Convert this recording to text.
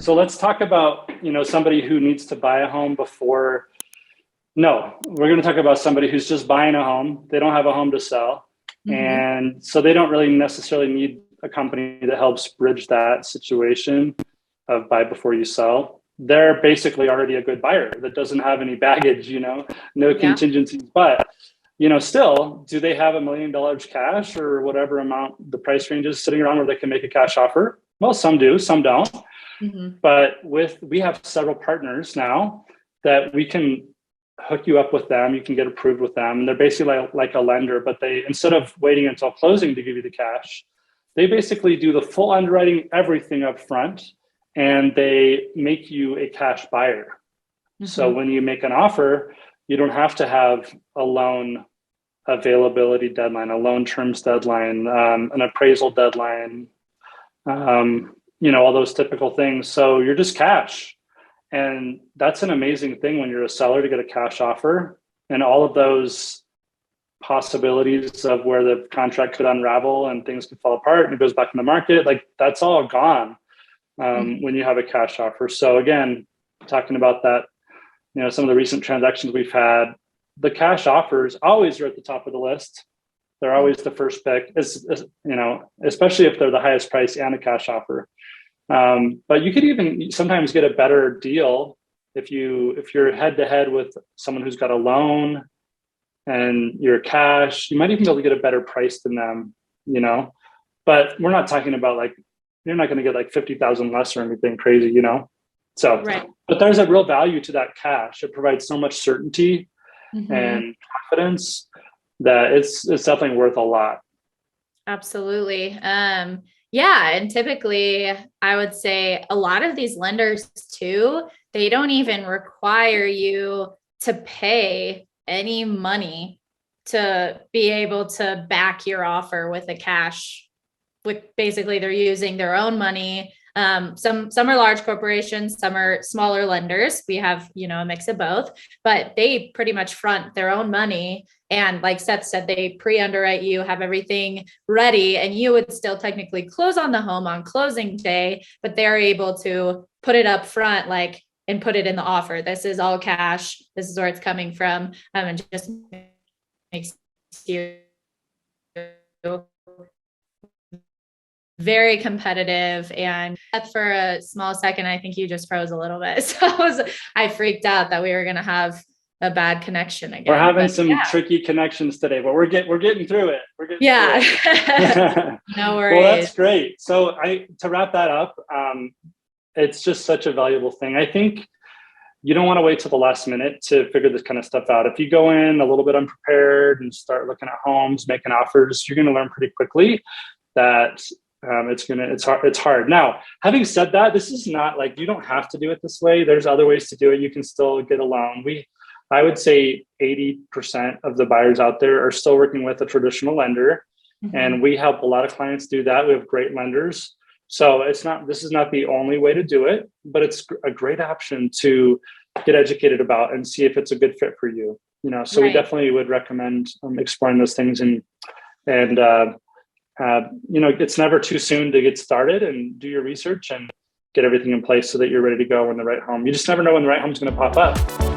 So let's talk about, somebody who needs to buy a home before. No, we're going to talk about somebody who's just buying a home. They don't have a home to sell. And so they don't really necessarily need a company that helps bridge that situation of buy before you sell. They're basically already a good buyer that doesn't have any baggage, no contingencies. But, still, do they have $1 million cash or whatever amount the price range is sitting around where they can make a cash offer? Well, some do, some don't. But we have several partners now that we can hook you up with them. You can get approved with them. And they're basically like a lender, but they, instead of waiting until closing to give you the cash, they basically do the full underwriting, everything up front, and they make you a cash buyer. So when you make an offer, you don't have to have a loan availability deadline, a loan terms deadline, an appraisal deadline, all those typical things. So you're just cash. And that's an amazing thing when you're a seller to get a cash offer, and all of those possibilities of where the contract could unravel and things could fall apart and it goes back in the market, like that's all gone when you have a cash offer. So again, talking about that, some of the recent transactions we've had, the cash offers always are at the top of the list. They're always the first pick, especially if they're the highest price and a cash offer. But you could even sometimes get a better deal if you're head to head with someone who's got a loan and you're cash. You might even be able to get a better price than them, But we're not talking about you're not going to get like 50,000 less or anything crazy, So, right. But there's a real value to that cash. It provides so much certainty and confidence that it's definitely worth a lot. Absolutely. Yeah. And typically I would say a lot of these lenders too, they don't even require you to pay any money to be able to back your offer with a cash. With basically they're using their own money. Some are large corporations, some are smaller lenders. We have, a mix of both, but they pretty much front their own money. And like Seth said, they pre-underwrite you, have everything ready, and you would still technically close on the home on closing day, but they're able to put it up front, and put it in the offer. This is all cash. This is where it's coming from. And just makes you very competitive. And for a small second, I think you just froze a little bit. So I freaked out that we were going to have a bad connection again. We're having some tricky connections today, but we're getting through it. Through it. No worries. Well, that's great. So to wrap that up, it's just such a valuable thing. I think you don't want to wait till the last minute to figure this kind of stuff out. If you go in a little bit unprepared and start looking at homes, making offers, you're going to learn pretty quickly that it's hard. Now, having said that, this is not you don't have to do it this way. There's other ways to do it. You can still get a loan. I would say 80% of the buyers out there are still working with a traditional lender. And we help a lot of clients do that. We have great lenders. So this is not the only way to do it, but it's a great option to get educated about and see if it's a good fit for you. So we definitely would recommend exploring those things and it's never too soon to get started and do your research and get everything in place so that you're ready to go when the right home. You just never know when the right home is going to pop up.